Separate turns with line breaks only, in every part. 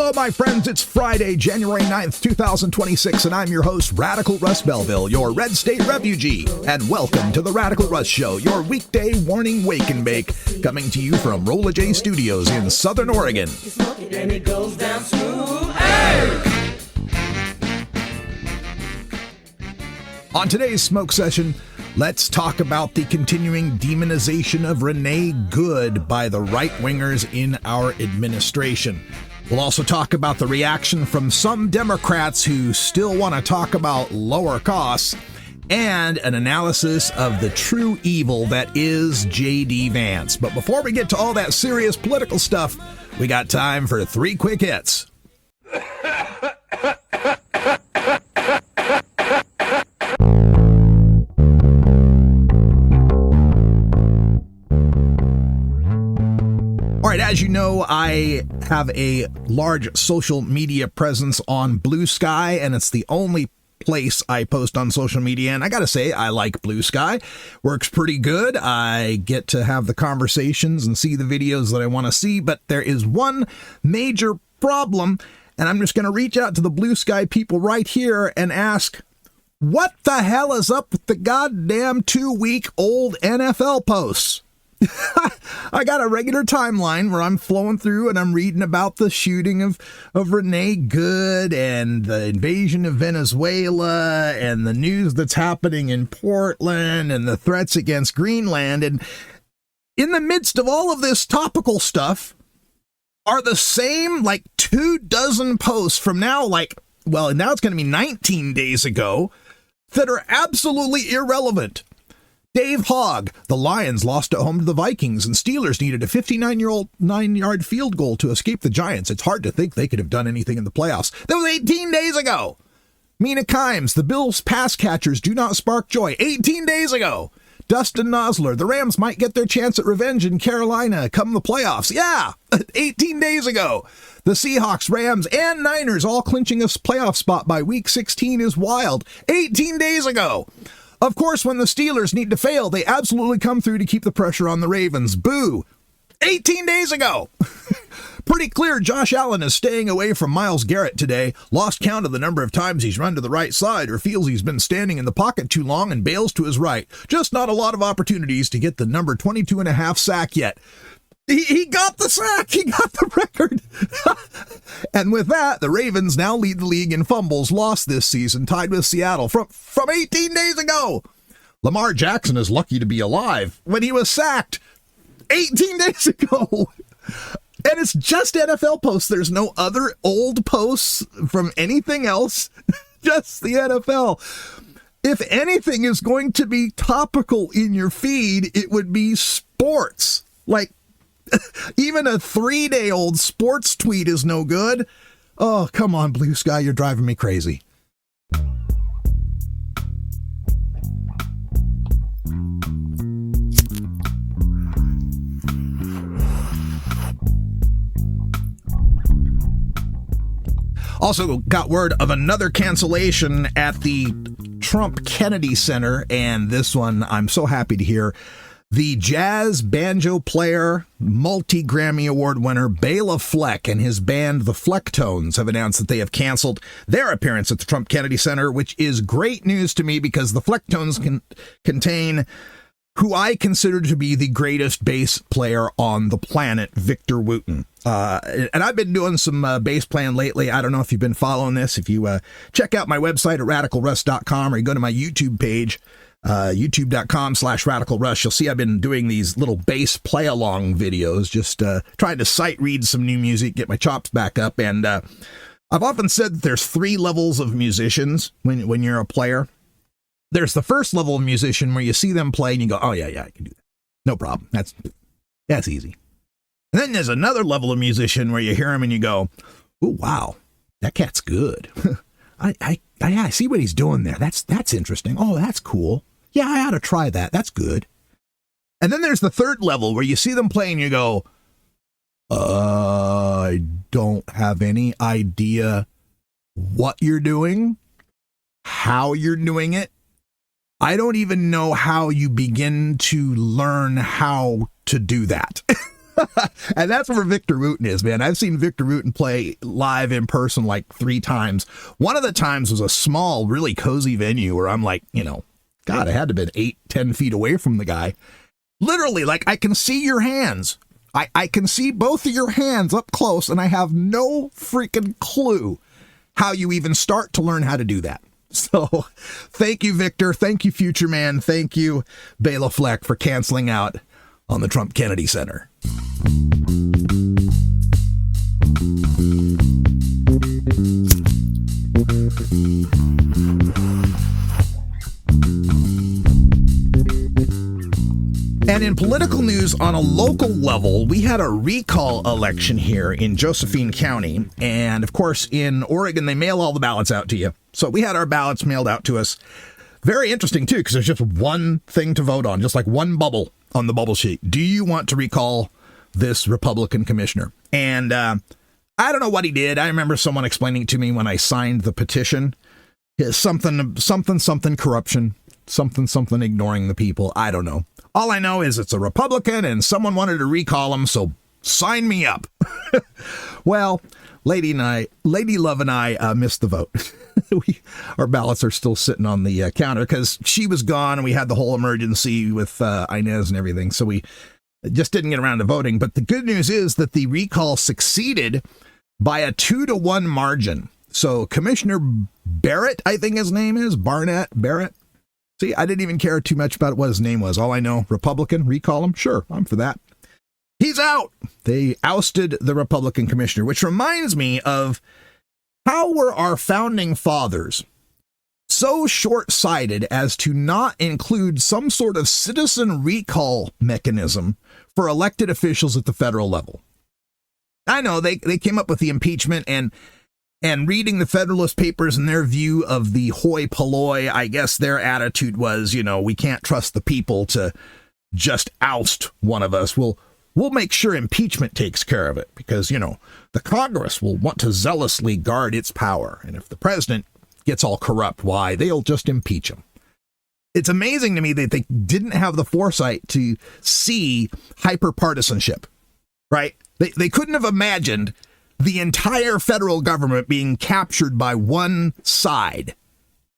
Hello, my friends. It's Friday, January 9th, 2026, and I'm your host, Radical Russ Belville, your Red State refugee. And welcome to the Radical Russ Show, your weekday morning wake and bake, coming to you from Rolla J Studios in Southern Oregon.
And it goes down smooth. Hey!
On today's smoke session, let's talk about the continuing demonization of Renée Good by the right-wingers in our administration. We'll also talk about the reaction from some Democrats who still want to talk about lower costs, and an analysis of the true evil that is J.D. Vance. But before we get to all that serious political stuff, we got time for 3 quick hits. All right, as you know, I have a large social media presence on Blue Sky, and it's the only place I post on social media. And I got to say, I like Blue Sky. Works pretty good. I get to have the conversations and see the videos that I want to see. But there is one major problem, and I'm just going to reach out to the Blue Sky people right here and ask, what the hell is up with the goddamn 2-week-old NFL posts? I got a regular timeline where I'm flowing through and I'm reading about the shooting of Renée Good and the invasion of Venezuela and the news that's happening in Portland and the threats against Greenland. And in the midst of all of this topical stuff are the same 24 posts from now, now it's going to be 19 days ago, that are absolutely irrelevant. Dave Hogg, the Lions lost at home to the Vikings, and Steelers needed a 59-yard field goal to escape the Giants. It's hard to think they could have done anything in the playoffs. That was 18 days ago. Mina Kimes, the Bills pass catchers do not spark joy. 18 days ago. Dustin Nosler, the Rams might get their chance at revenge in Carolina come the playoffs. Yeah, 18 days ago. The Seahawks, Rams, and Niners all clinching a playoff spot by week 16 is wild. 18 days ago. Of course, when the Steelers need to fail, they absolutely come through to keep the pressure on the Ravens. Boo! 18 days ago! Pretty clear Josh Allen is staying away from Myles Garrett today. Lost count of the number of times he's run to the right side or feels he's been standing in the pocket too long and bails to his right. Just not a lot of opportunities to get the number 22.5 sack yet. He got the sack. He got the record. And with that, the Ravens now lead the league in fumbles lost this season, tied with Seattle from 18 days ago. Lamar Jackson is lucky to be alive when he was sacked 18 days ago. And it's just NFL posts. There's no other old posts from anything else, just the NFL. If anything is going to be topical in your feed, it would be sports. Even a 3-day-old sports tweet is no good. Oh, come on, Blue Sky, you're driving me crazy. Also got word of another cancellation at the Trump Kennedy Center, and this one I'm so happy to hear. The jazz banjo player, multi-Grammy Award winner Bela Fleck and his band The Flecktones have announced that they have canceled their appearance at the Trump Kennedy Center, which is great news to me because the Flecktones contain who I consider to be the greatest bass player on the planet, Victor Wooten. And I've been doing some bass playing lately. I don't know if you've been following this. If you check out my website at radicalruss.com or you go to my YouTube page, youtube.com/radicalrush, you'll see I've been doing these little bass play along videos, just trying to sight read some new music, get my chops back up. And I've often said that there's 3 levels of musicians when you're a player. There's the first level of musician where you see them play and you go, oh yeah, I can do that. No problem. That's easy. And then there's another level of musician where you hear him and you go, oh wow, that cat's good. I see what he's doing there. That's interesting. Oh, that's cool. Yeah, I ought to try that. That's good. And then there's the third level where you see them play and you go, I don't have any idea what you're doing, how you're doing it. I don't even know how you begin to learn how to do that. And that's where Victor Wooten is, man. I've seen Victor Wooten play live in person like 3 times. One of the times was a small, really cozy venue where I'm like, God, I had to have been 8-10 feet away from the guy. Literally, like, I can see your hands. I can see both of your hands up close, and I have no freaking clue how you even start to learn how to do that. So thank you, Victor. Thank you, Future Man. Thank you, Bela Fleck, for canceling out on the Trump Kennedy Center. And in political news on a local level, we had a recall election here in Josephine County. And of course, in Oregon, they mail all the ballots out to you. So we had our ballots mailed out to us. Very interesting, too, because there's just one thing to vote on, just like one bubble on the bubble sheet. Do you want to recall this Republican commissioner? And I don't know what he did. I remember someone explaining it to me when I signed the petition. Something corruption, something ignoring the people. I don't know. All I know is it's a Republican and someone wanted to recall him, so sign me up. Well, Lady Love and I missed the vote. Our ballots are still sitting on the counter because she was gone and we had the whole emergency with Inez and everything, so we just didn't get around to voting. But the good news is that the recall succeeded by a 2-1 margin. So Commissioner Barrett, I think his name is, Barrett. See, I didn't even care too much about what his name was. All I know, Republican, recall him. Sure, I'm for that. He's out. They ousted the Republican commissioner, which reminds me of how were our founding fathers so short-sighted as to not include some sort of citizen recall mechanism for elected officials at the federal level. I know they came up with the impeachment and reading the Federalist Papers and their view of the hoi polloi, I guess their attitude was, we can't trust the people to just oust one of us. We'll make sure impeachment takes care of it because, the Congress will want to zealously guard its power. And if the president gets all corrupt, why, they'll just impeach him. It's amazing to me that they didn't have the foresight to see hyperpartisanship, right? They couldn't have imagined the entire federal government being captured by one side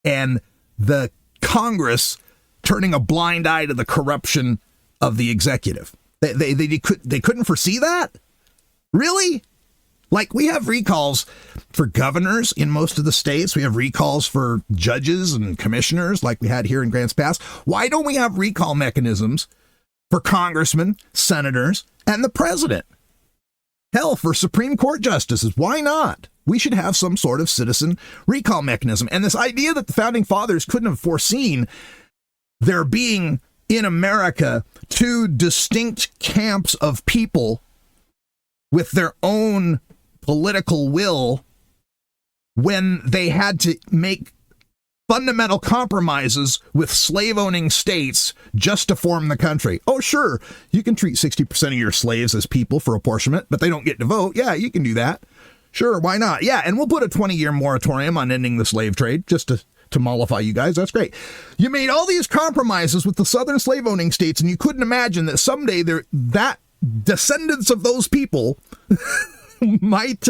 and the Congress turning a blind eye to the corruption of the executive. They couldn't foresee that? Really? Like, we have recalls for governors in most of the states. We have recalls for judges and commissioners like we had here in Grants Pass. Why don't we have recall mechanisms for congressmen, senators, and the president? Hell, for Supreme Court justices, why not? We should have some sort of citizen recall mechanism. And this idea that the founding fathers couldn't have foreseen there being in America 2 distinct camps of people with their own political will when they had to make fundamental compromises with slave-owning states just to form the country. Oh, sure, you can treat 60% of your slaves as people for apportionment, but they don't get to vote. Yeah, you can do that. Sure, why not? Yeah, and we'll put a 20-year moratorium on ending the slave trade just to mollify you guys. That's great. You made all these compromises with the southern slave-owning states, and you couldn't imagine that someday that descendants of those people might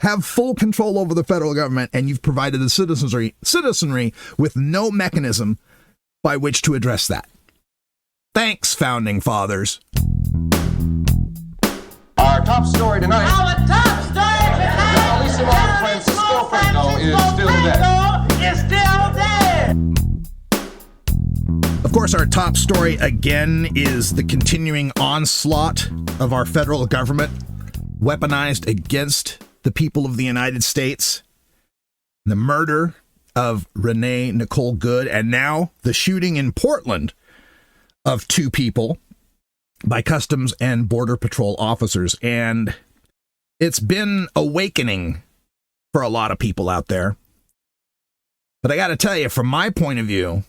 have full control over the federal government, and you've provided the citizenry with no mechanism by which to address that. Thanks, founding fathers.
Our top story tonight.
Our top story tonight.
Bellissimo Francisco Franco is still dead.
Of course, our top story again is the continuing onslaught of our federal government, weaponized against the people of the United States, the murder of Renée Good, and now the shooting in Portland of 2 people by Customs and Border Patrol officers. And it's been awakening for a lot of people out there. But I got to tell you, from my point of view,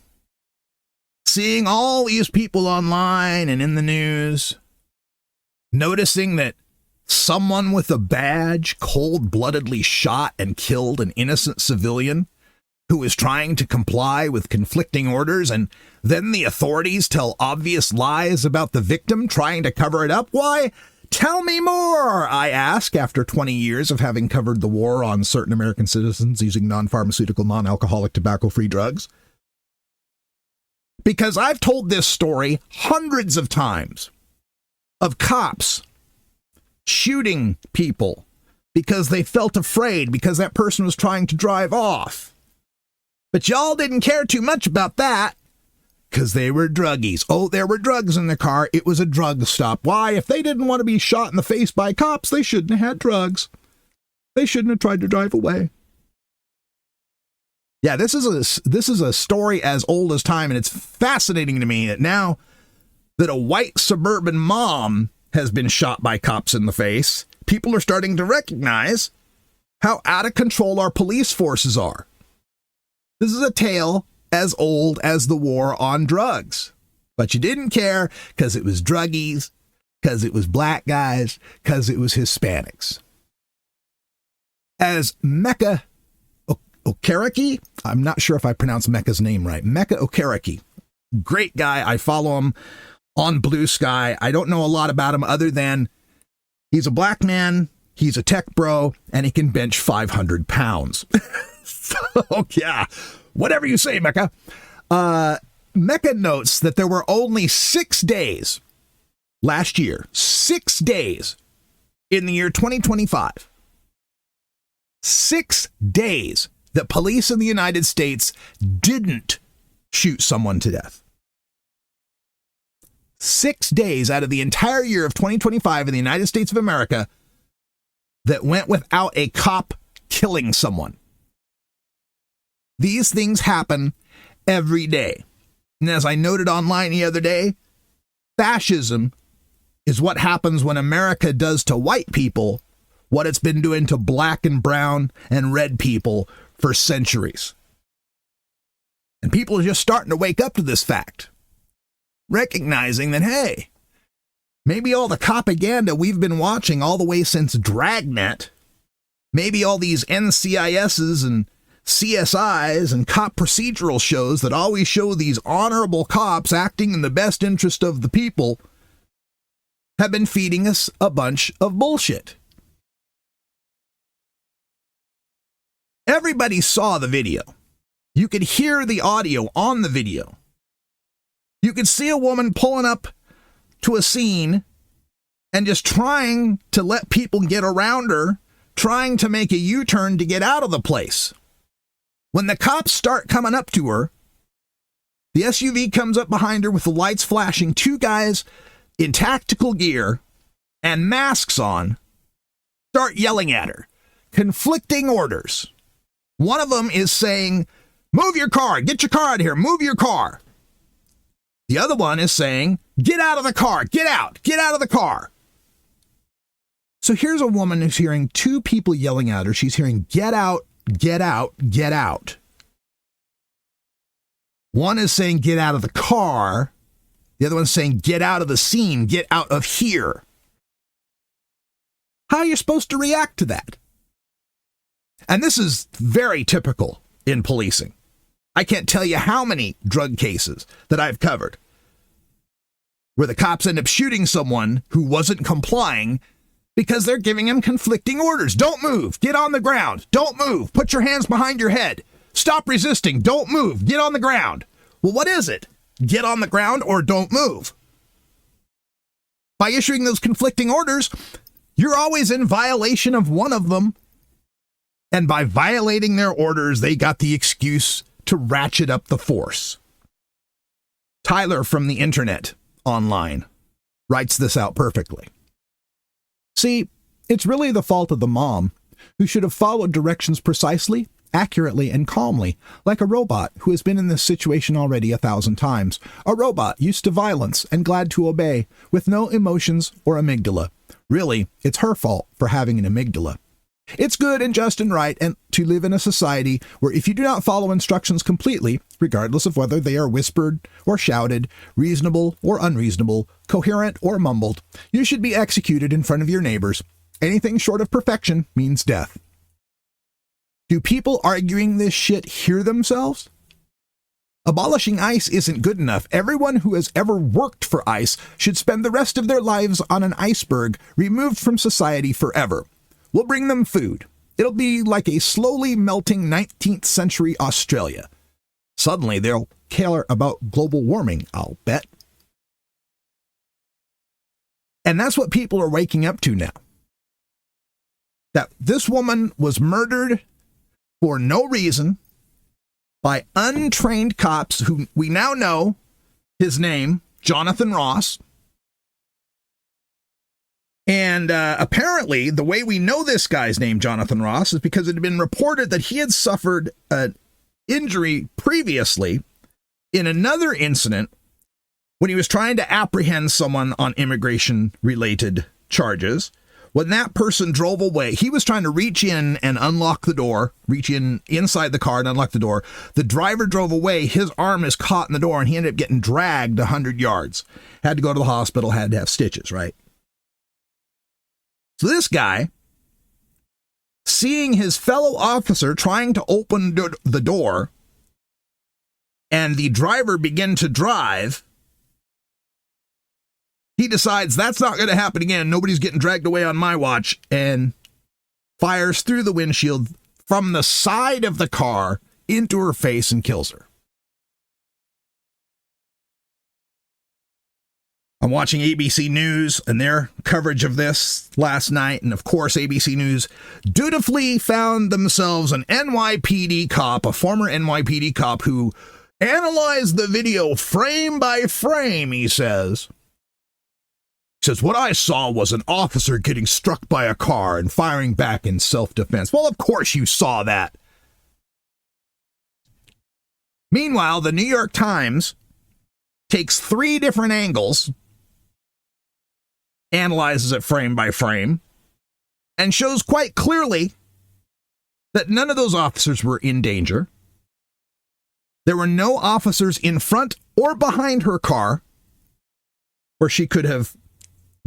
seeing all these people online and in the news, noticing that someone with a badge cold-bloodedly shot and killed an innocent civilian who is trying to comply with conflicting orders, and then the authorities tell obvious lies about the victim trying to cover it up? Why, tell me more, I ask, after 20 years of having covered the war on certain American citizens using non-pharmaceutical, non-alcoholic, tobacco-free drugs. Because I've told this story hundreds of times of cops shooting people because they felt afraid because that person was trying to drive off. But y'all didn't care too much about that because they were druggies. Oh, there were drugs in the car. It was a drug stop. Why? If they didn't want to be shot in the face by cops, they shouldn't have had drugs. They shouldn't have tried to drive away. Yeah, this is a story as old as time, and it's fascinating to me that now that a white suburban mom has been shot by cops in the face, people are starting to recognize how out of control our police forces are. This is a tale as old as the war on drugs. But you didn't care because it was druggies, because it was black guys, because it was Hispanics. As Mecca Okereke, I'm not sure if I pronounced Mecca's name right. Mecca Okereke, great guy. I follow him on Blue Sky. I don't know a lot about him other than he's a black man, he's a tech bro, and he can bench 500 pounds. So, yeah, whatever you say, Mecca. Mecca notes that there were only 6 days last year, 6 days in the year 2025, 6 days that police in the United States didn't shoot someone to death. 6 days out of the entire year of 2025 in the United States of America that went without a cop killing someone. These things happen every day. And as I noted online the other day, fascism is what happens when America does to white people what it's been doing to black and brown and red people for centuries. And people are just starting to wake up to this fact, recognizing that, hey, maybe all the propaganda we've been watching all the way since Dragnet, maybe all these NCISs and CSIs and cop procedural shows that always show these honorable cops acting in the best interest of the people have been feeding us a bunch of bullshit. Everybody saw the video. You could hear the audio on the video. You could see a woman pulling up to a scene and just trying to let people get around her, trying to make a U-turn to get out of the place. When the cops start coming up to her, the SUV comes up behind her with the lights flashing, 2 guys in tactical gear and masks on start yelling at her. Conflicting orders. One of them is saying, move your car, get your car out of here, move your car. The other one is saying, get out of the car, get out of the car. So here's a woman who's hearing 2 people yelling at her. She's hearing, get out, get out, get out. One is saying, get out of the car. The other one's saying, get out of the scene, get out of here. How are you supposed to react to that? And this is very typical in policing. I can't tell you how many drug cases that I've covered where the cops end up shooting someone who wasn't complying because they're giving him conflicting orders. Don't move. Get on the ground. Don't move. Put your hands behind your head. Stop resisting. Don't move. Get on the ground. Well, what is it? Get on the ground or don't move. By issuing those conflicting orders, you're always in violation of one of them. And by violating their orders, they got the excuse to ratchet up the force. Tyler from the internet online writes this out perfectly. See, it's really the fault of the mom, who should have followed directions precisely, accurately, and calmly, like a robot who has been in this situation already 1,000 times. A robot used to violence and glad to obey, with no emotions or amygdala. Really, it's her fault for having an amygdala. It's good and just and right and to live in a society where if you do not follow instructions completely, regardless of whether they are whispered or shouted, reasonable or unreasonable, coherent or mumbled, you should be executed in front of your neighbors. Anything short of perfection means death. Do people arguing this shit hear themselves? Abolishing ICE isn't good enough. Everyone who has ever worked for ICE should spend the rest of their lives on an iceberg, removed from society forever. We'll bring them food. It'll be like a slowly melting 19th century Australia. Suddenly they'll care about global warming, I'll bet. And that's what people are waking up to now. That this woman was murdered for no reason by untrained cops who we now know his name, Jonathan Ross. And apparently the way we know this guy's name, Jonathan Ross, is because it had been reported that he had suffered an injury previously in another incident when he was trying to apprehend someone on immigration-related charges. When that person drove away, he was trying to reach in and unlock the door, reach in inside the car and unlock the door. The driver drove away. His arm is caught in the door, and he ended up getting dragged 100 yards. Had to go to the hospital, had to have stitches, right? So this guy, seeing his fellow officer trying to open the door, and the driver begin to drive, he decides that's not going to happen again. Nobody's getting dragged away on my watch, and fires through the windshield from the side of the car into her face and kills her. I'm watching ABC News and their coverage of this last night, and of course ABC News dutifully found themselves an NYPD cop, a former NYPD cop, who analyzed the video frame by frame, he says. Says, what I saw was an officer getting struck by a car and firing back in self-defense. Well, of course you saw that. Meanwhile, the New York Times takes 3 different angles, analyzes it frame by frame, and shows quite clearly that none of those officers were in danger. There were no officers in front or behind her car where she could have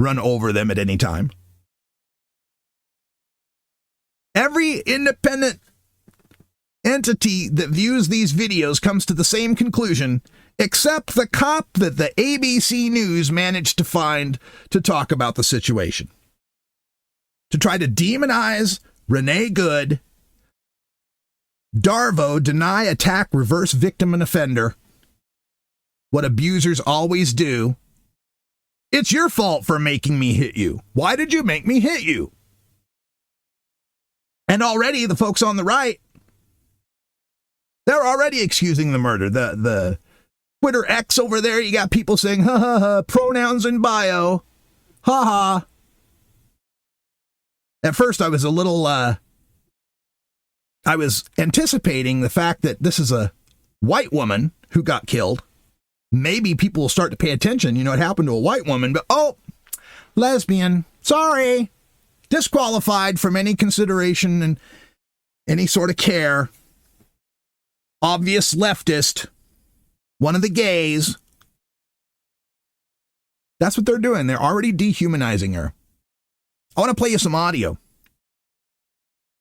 run over them at any time. Every independent entity that views these videos comes to the same conclusion, except the cop that the ABC News managed to find to talk about the situation. To try to demonize Renée Good, DARVO, deny, attack, reverse victim and offender, what abusers always do. It's your fault for making me hit you. Why did you make me hit you? And already the folks on the right, they're already excusing the murder. The Twitter X over there, you got people saying, ha ha ha, pronouns in bio, ha ha. At first I was a little, I was anticipating the fact that this is a white woman who got killed. Maybe people will start to pay attention. You know, it happened to a white woman, but, oh, lesbian, sorry, disqualified from any consideration and any sort of care. Obvious leftist, one of the gays. That's what they're doing. They're already dehumanizing her. I want to play you some audio.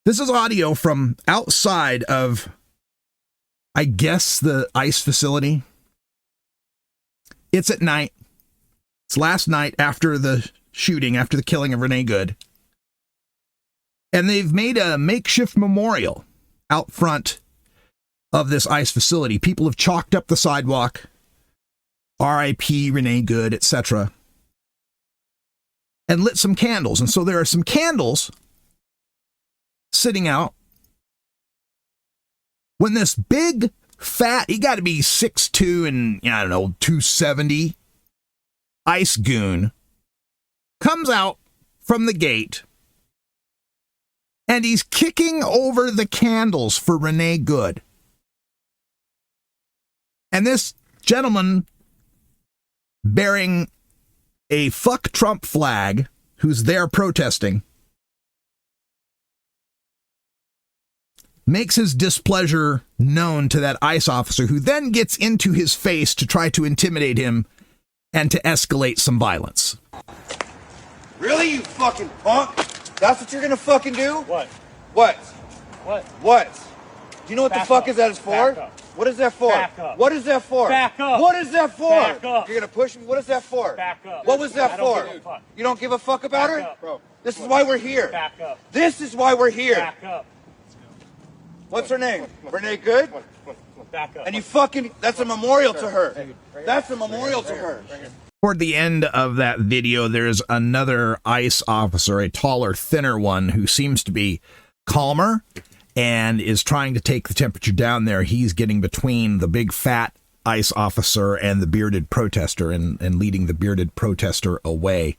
This is audio from outside of, I guess, the ICE facility. It's at night. It's last night after the shooting, after the killing of Renée Good. And they've made a makeshift memorial out front of this ICE facility. People have chalked up the sidewalk, R.I.P. Renée Good, etc., and lit some candles. And so there are some candles sitting out when this big, fat, he got to be 6'2" and, I don't know, 270 ICE goon comes out from the gate, and he's kicking over the candles for Renée Good. And this gentleman bearing a fuck Trump flag, who's there protesting, makes his displeasure known to that ICE officer, who then gets into his face to try to intimidate him and to escalate some violence.
Really, you fucking punk? That's what you're gonna fucking do?
What?
What? What?
What? Do you know what
Back
the fuck
up.
is that is for?
Back up.
What is that for?
Back up.
What is that for?
Back up.
What is that for?
Back up.
You're gonna push me? What is that for?
Back up.
What was that
I don't
for?
give a fuck.
You don't give a fuck about
Back
her?
up.
Bro, this is why we're here.
Back up.
This is why we're here.
Back up.
What's her name? Renee Good?
Back up.
And you fucking, that's a memorial to her. That's a memorial to her.
Toward the end of that video, there's another ICE officer, a taller, thinner one, who seems to be calmer and is trying to take the temperature down there. He's getting between the big fat ICE officer and the bearded protester and leading the bearded protester away.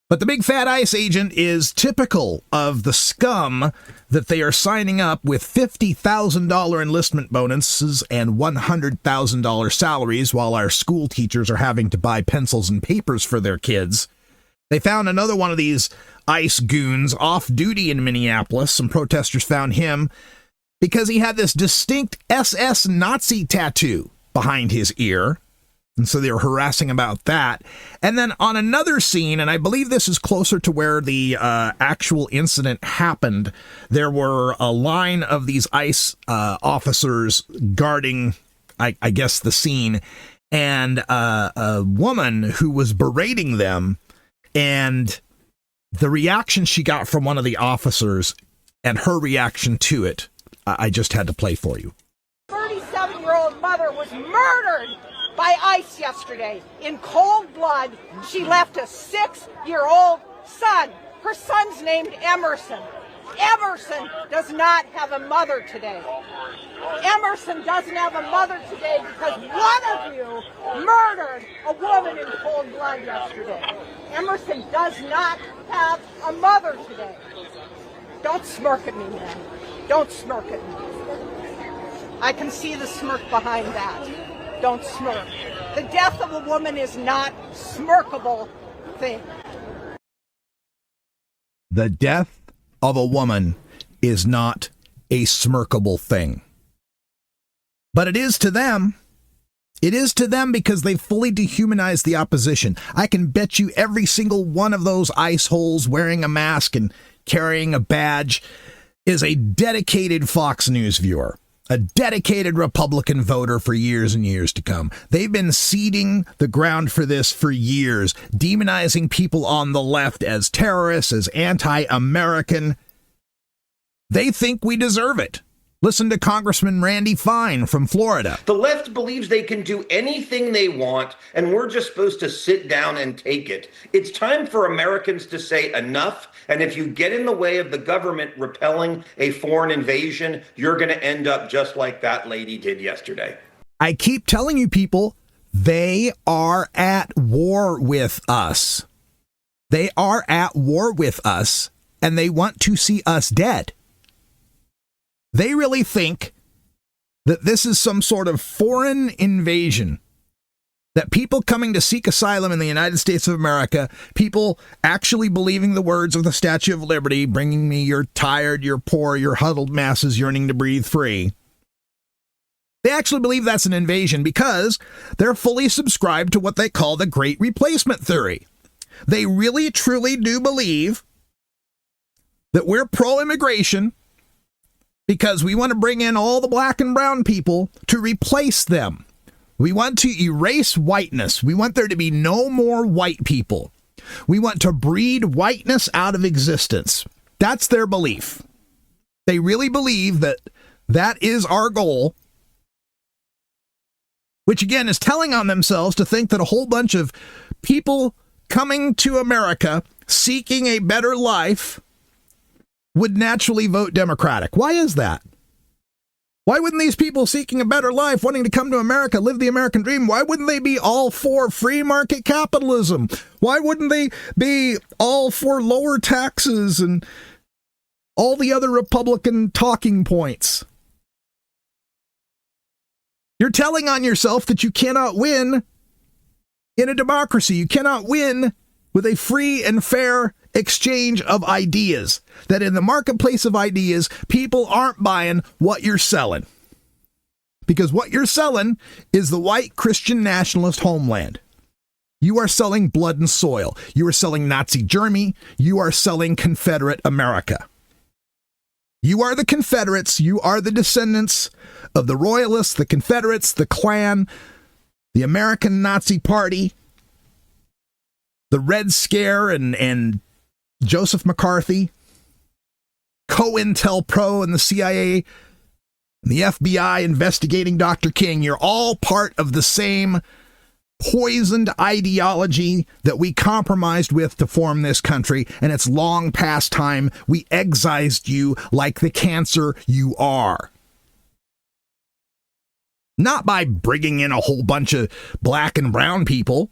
But the big fat ICE agent is typical of the scum that they are signing up with $50,000 enlistment bonuses and $100,000 salaries while our school teachers are having to buy pencils and papers for their kids. They found another one of these ICE goons off duty in Minneapolis. Some protesters found him because he had this distinct SS Nazi tattoo behind his ear. And so they were harassing about that. And then on another scene, and I believe this is closer to where the actual incident happened, there were a line of these ICE officers guarding, I guess, the scene, and a woman who was berating them, and the reaction she got from one of the officers and her reaction to it, I just had to play for you.
37-year-old mother was murdered by ICE yesterday in cold blood. She left a 6-year-old son. Her son's named Emerson. Emerson does not have a mother today. Emerson doesn't have a mother today because one of you murdered a woman in cold blood yesterday. Emerson does not have a mother today. Don't smirk at me, man. Don't smirk at me. I can see the smirk behind that. Don't smirk. The death of a woman is not smirkable thing.
The death of a woman is not a smirkable thing. But it is to them. It is to them because they fully dehumanized the opposition. I can bet you every single one of those ice holes wearing a mask and carrying a badge is a dedicated Fox News viewer. A dedicated Republican voter for years and years to come. They've been seeding the ground for this for years, demonizing people on the left as terrorists, as anti-American. They think we deserve it. Listen to Congressman Randy Fine from Florida.
The left believes they can do anything they want, and we're just supposed to sit down and take it. It's time for Americans to say enough, and if you get in the way of the government repelling a foreign invasion, you're going to end up just like that lady did yesterday.
I keep telling you people, they are at war with us. They are at war with us, and they want to see us dead. They really think that this is some sort of foreign invasion, that people coming to seek asylum in the United States of America, people actually believing the words of the Statue of Liberty, bringing me your tired, your poor, your huddled masses yearning to breathe free. They actually believe that's an invasion because they're fully subscribed to what they call the Great Replacement Theory. They really, truly do believe that we're pro-immigration because we want to bring in all the black and brown people to replace them. We want to erase whiteness. We want there to be no more white people. We want to breed whiteness out of existence. That's their belief. They really believe that that is our goal, which again is telling on themselves to think that a whole bunch of people coming to America seeking a better life would naturally vote Democratic. Why is that? Why wouldn't these people seeking a better life, wanting to come to America, live the American dream, why wouldn't they be all for free market capitalism? Why wouldn't they be all for lower taxes and all the other Republican talking points? You're telling on yourself that you cannot win in a democracy. You cannot win with a free and fair exchange of ideas, that in the marketplace of ideas, people aren't buying what you're selling. Because what you're selling is the white Christian nationalist homeland. You are selling blood and soil. You are selling Nazi Germany. You are selling Confederate America. You are the Confederates. You are the descendants of the Royalists, the Confederates, the Klan, the American Nazi Party, the Red Scare and Joseph McCarthy, COINTELPRO and the CIA, and the FBI investigating Dr. King. You're all part of the same poisoned ideology that we compromised with to form this country, and it's long past time we excised you like the cancer you are. Not by bringing in a whole bunch of black and brown people,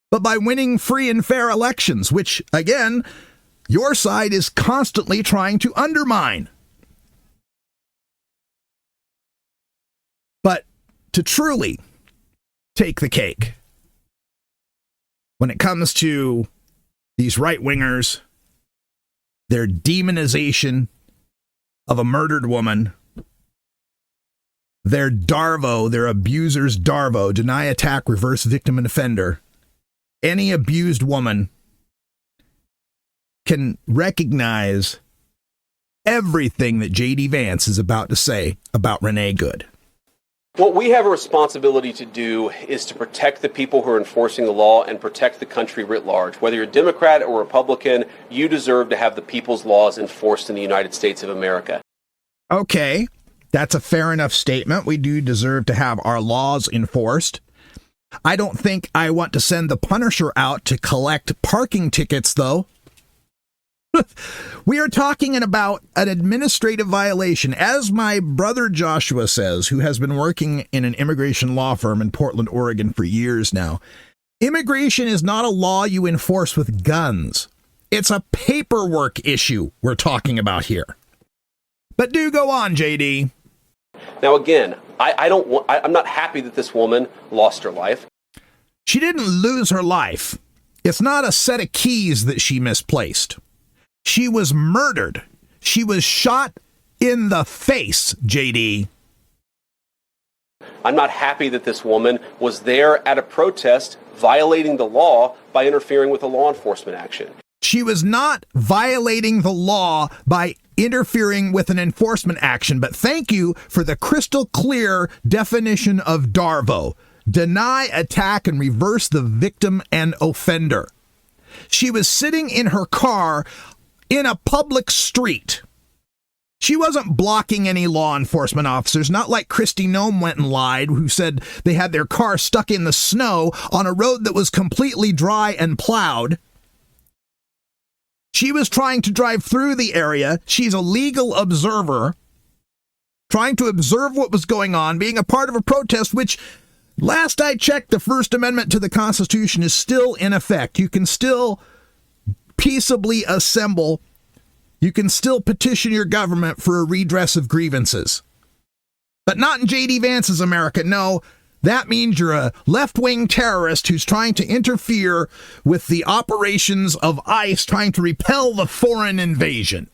but by winning free and fair elections, which, again, your side is constantly trying to undermine. But to truly take the cake when it comes to these right-wingers, their demonization of a murdered woman, their DARVO, their abusers DARVO, deny, attack, reverse, victim, and offender. Any abused woman can recognize everything that J.D. Vance is about to say about Renée Good.
What we have a responsibility to do is to protect the people who are enforcing the law and protect the country writ large. Whether you're Democrat or Republican, you deserve to have the people's laws enforced in the United States of America.
Okay, that's a fair enough statement. We do deserve to have our laws enforced. I don't think I want to send the Punisher out to collect parking tickets, though. We are talking about an administrative violation. As my brother Joshua says, who has been working in an immigration law firm in Portland, Oregon for years now, immigration is not a law you enforce with guns. It's a paperwork issue we're talking about here. But do go on, JD.
Now, again, I'm not happy that this woman lost her life.
She didn't lose her life. It's not a set of keys that she misplaced. She was murdered. She was shot in the face, JD.
I'm not happy that this woman was there at a protest violating the law by interfering with a law enforcement action.
She was not violating the law by interfering with an enforcement action, but thank you for the crystal clear definition of DARVO. Deny, attack, and reverse the victim and offender. She was sitting in her car in a public street. She wasn't blocking any law enforcement officers, not like Kristi Noem went and lied, who said they had their car stuck in the snow on a road that was completely dry and plowed. She was trying to drive through the area. She's a legal observer, trying to observe what was going on, being a part of a protest, which, last I checked, the First Amendment to the Constitution is still in effect. You can still peaceably assemble. You can still petition your government for a redress of grievances. But not in J.D. Vance's America. No, that means you're a left-wing terrorist who's trying to interfere with the operations of ICE, trying to repel the foreign invasion.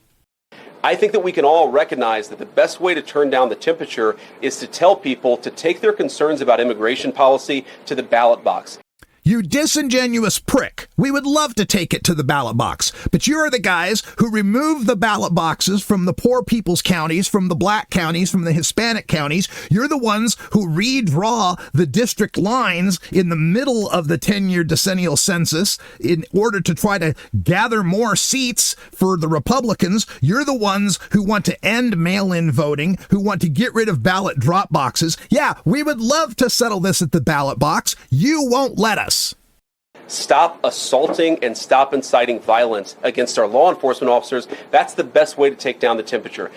I think that we can all recognize that the best way to turn down the temperature is to tell people to take their concerns about immigration policy to the ballot box.
You disingenuous prick. We would love to take it to the ballot box, but you're the guys who remove the ballot boxes from the poor people's counties, from the black counties, from the Hispanic counties. You're the ones who redraw the district lines in the middle of the 10-year decennial census in order to try to gather more seats for the Republicans. You're the ones who want to end mail-in voting, who want to get rid of ballot drop boxes. Yeah, we would love to settle this at the ballot box. You won't let us.
Stop assaulting and stop inciting violence against our law enforcement officers. That's the best way to take down the temperature.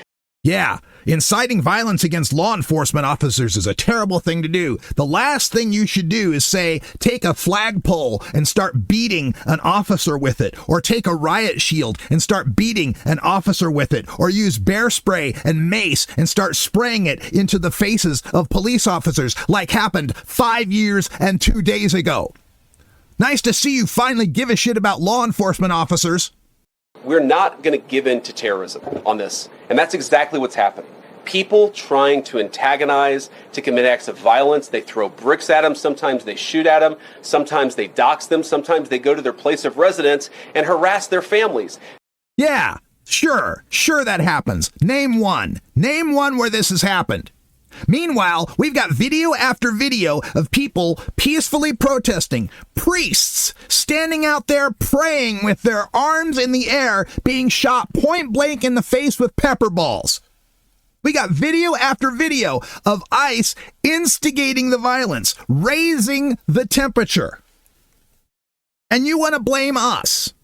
Yeah, inciting violence against law enforcement officers is a terrible thing to do. The last thing you should do is say, take a flagpole and start beating an officer with it, or take a riot shield and start beating an officer with it, or use bear spray and mace and start spraying it into the faces of police officers like happened 5 years and 2 days ago. Nice to see you finally give a shit about law enforcement officers.
We're not going to give in to terrorism on this. And that's exactly what's happening. People trying to antagonize, to commit acts of violence. They throw bricks at them. Sometimes they shoot at them. Sometimes they dox them. Sometimes they go to their place of residence and harass their families.
Yeah, Sure that happens. Name one. Name one where this has happened. Meanwhile, we've got video after video of people peacefully protesting, priests standing out there praying with their arms in the air, being shot point blank in the face with pepper balls. We got video after video of ICE instigating the violence, raising the temperature. And you want to blame us?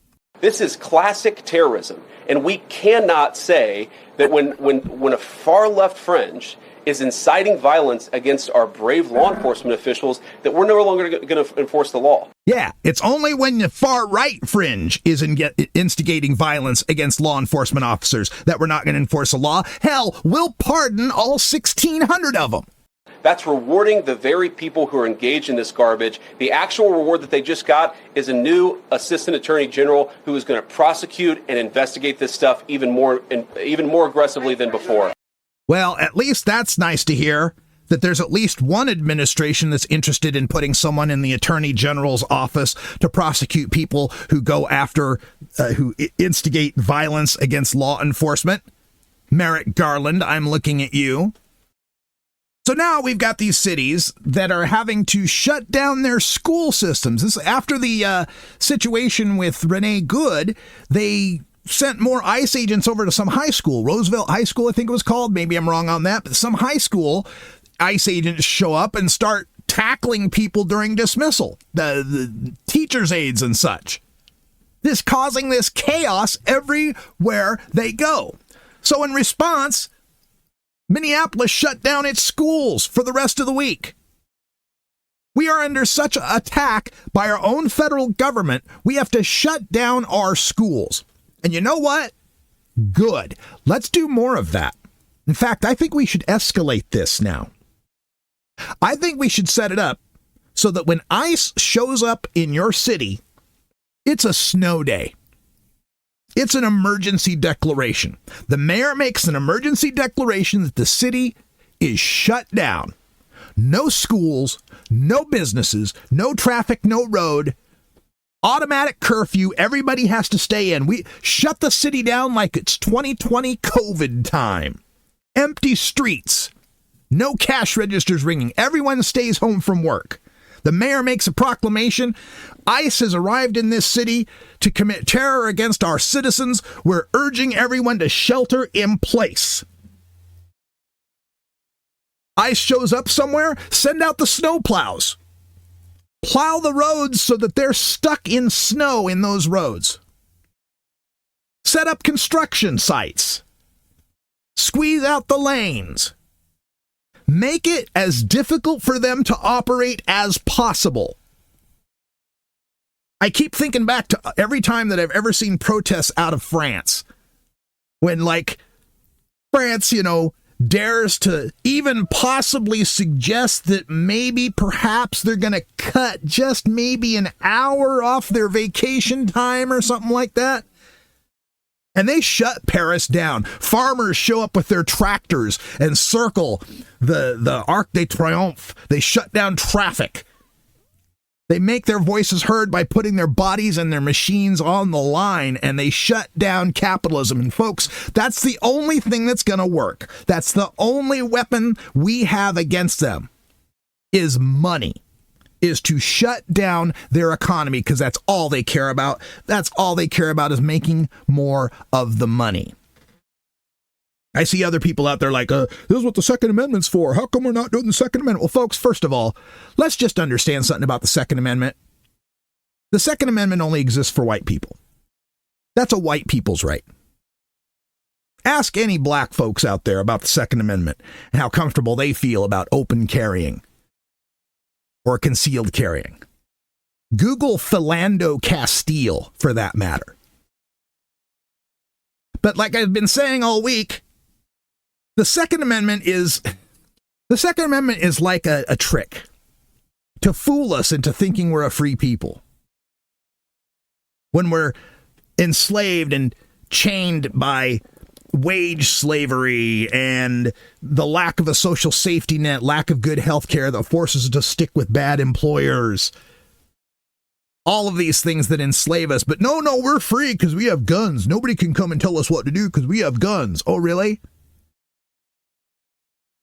This is classic terrorism, and we cannot say that when a far left fringe is inciting violence against our brave law enforcement officials that we're no longer going to enforce the law.
Yeah, it's only when the far-right fringe is instigating violence against law enforcement officers that we're not going to enforce the law. Hell, we'll pardon all 1,600 of them.
That's rewarding the very people who are engaged in this garbage. The actual reward that they just got is a new assistant attorney general who is going to prosecute and investigate this stuff even more aggressively than before.
Well, at least that's nice to hear, that there's at least one administration that's interested in putting someone in the Attorney General's office to prosecute people who go after, who instigate violence against law enforcement. Merrick Garland, I'm looking at you. So now we've got these cities that are having to shut down their school systems. This after the situation with Renée Good, they sent more ICE agents over to some high school, Roosevelt High School, I think it was called. Maybe I'm wrong on that, but some high school ICE agents show up and start tackling people during dismissal, the teachers' aides and such. This causing this chaos everywhere they go. So in response, Minneapolis shut down its schools for the rest of the week. We are under such an attack by our own federal government, we have to shut down our schools. And you know what? Good. Let's do more of that. In fact, I think we should escalate this now. I think we should set it up so that when ICE shows up in your city, it's a snow day. It's an emergency declaration. The mayor makes an emergency declaration that the city is shut down. No schools, no businesses, no traffic, no road. Automatic curfew, everybody has to stay in. We shut the city down like it's 2020 COVID time. Empty streets. No cash registers ringing. Everyone stays home from work. The mayor makes a proclamation. ICE has arrived in this city to commit terror against our citizens. We're urging everyone to shelter in place. ICE shows up somewhere, send out the snowplows. Plow the roads so that they're stuck in snow in those roads. Set up construction sites. Squeeze out the lanes. Make it as difficult for them to operate as possible. I keep thinking back to every time that I've ever seen protests out of France. When, like, France, dares to even possibly suggest that maybe perhaps they're going to cut just maybe an hour off their vacation time or something like that. And they shut Paris down. Farmers show up with their tractors and circle the Arc de Triomphe. They shut down traffic. They make their voices heard by putting their bodies and their machines on the line, and they shut down capitalism. And folks, that's the only thing that's going to work. That's the only weapon we have against them is money, is to shut down their economy, because that's all they care about. That's all they care about is making more of the money. I see other people out there like, this is what the Second Amendment's for. How come we're not doing the Second Amendment? Well, folks, first of all, let's just understand something about the Second Amendment. The Second Amendment only exists for white people. That's a white people's right. Ask any black folks out there about the Second Amendment and how comfortable they feel about open carrying or concealed carrying. Google Philando Castile for that matter. But like I've been saying all week, the Second Amendment is like a trick to fool us into thinking we're a free people. When we're enslaved and chained by wage slavery and the lack of a social safety net, lack of good health care that forces us to stick with bad employers. all of these things that enslave us. But no, we're free because we have guns. Nobody can come and tell us what to do because we have guns. Oh, really?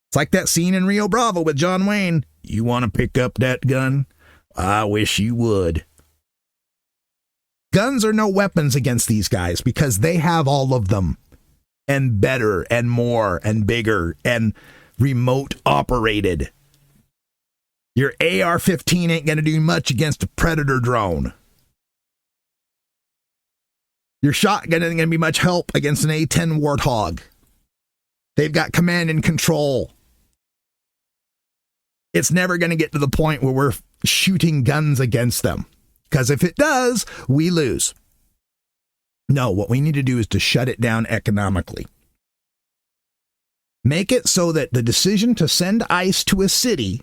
It's like that scene in Rio Bravo with John Wayne. You want to pick up that gun? I wish you would. Guns are no weapons against these guys because they have all of them. And better and more and bigger and remote operated. Your AR-15 ain't going to do much against a Predator drone. Your shotgun isn't going to be much help against an A-10 Warthog. They've got command and control. It's never going to get to the point where we're shooting guns against them. Because if it does, we lose. No, what we need to do is to shut it down economically. Make it so that the decision to send ICE to a city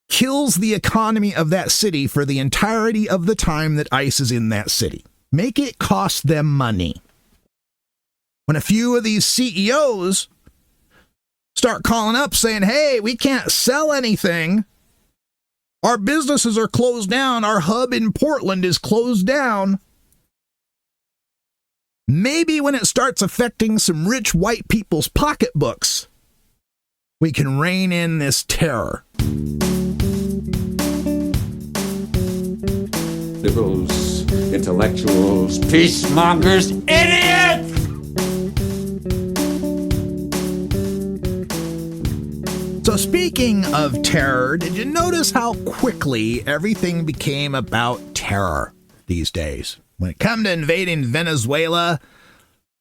kills the economy of that city for the entirety of the time that ICE is in that city. Make it cost them money. When a few of these CEOs start calling up saying, hey, we can't sell anything. Our businesses are closed down. Our hub in Portland is closed down. Maybe when it starts affecting some rich white people's pocketbooks, we can rein in this terror.
Liberals, intellectuals, peacemongers, idiots!
So speaking of terror, did you notice how quickly everything became about terror these days? When it comes to invading Venezuela,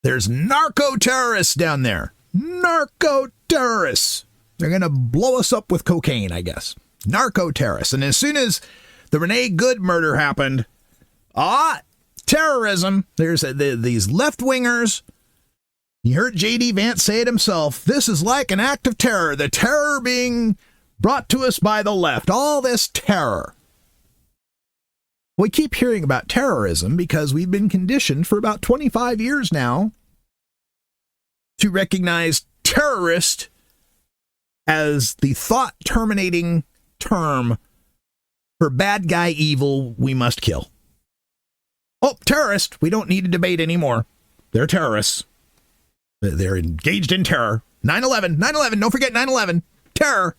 there's narco-terrorists down there. Narco-terrorists. They're going to blow us up with cocaine, I guess. Narco-terrorists. And as soon as the Renée Good murder happened, terrorism. There's these left-wingers. You heard J.D. Vance say it himself. This is like an act of terror. The terror being brought to us by the left. All this terror. We keep hearing about terrorism because we've been conditioned for about 25 years now to recognize terrorist as the thought-terminating term for bad guy evil we must kill. Oh, terrorist, we don't need to debate anymore. They're terrorists. They're engaged in terror. 9/11, don't forget 9/11, terror.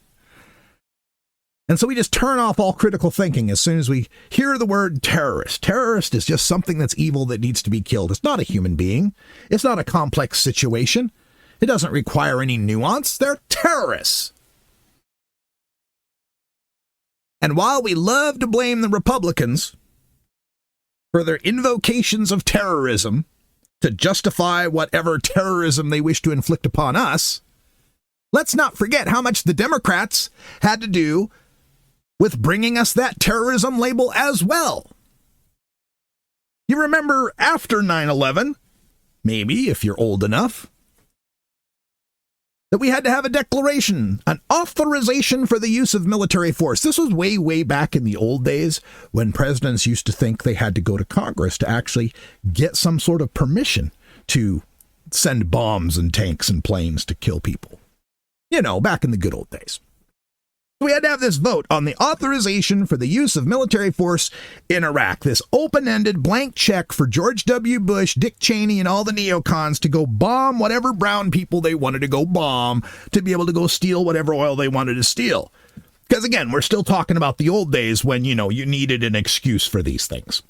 And so we just turn off all critical thinking as soon as we hear the word terrorist. Terrorist is just something that's evil that needs to be killed. It's not a human being. It's not a complex situation. It doesn't require any nuance. They're terrorists. And while we love to blame the Republicans for their invocations of terrorism to justify whatever terrorism they wish to inflict upon us, let's not forget how much the Democrats had to do with bringing us that terrorism label as well. You remember after 9/11, maybe if you're old enough, that we had to have a declaration, an authorization for the use of military force. This was way, way back in the old days when presidents used to think they had to go to Congress to actually get some sort of permission to send bombs and tanks and planes to kill people. You know, back in the good old days. We had to have this vote on the authorization for the use of military force in Iraq. This open-ended blank check for George W. Bush, Dick Cheney, and all the neocons to go bomb whatever brown people they wanted to go bomb to be able to go steal whatever oil they wanted to steal. Because again, we're still talking about the old days when, you needed an excuse for these things.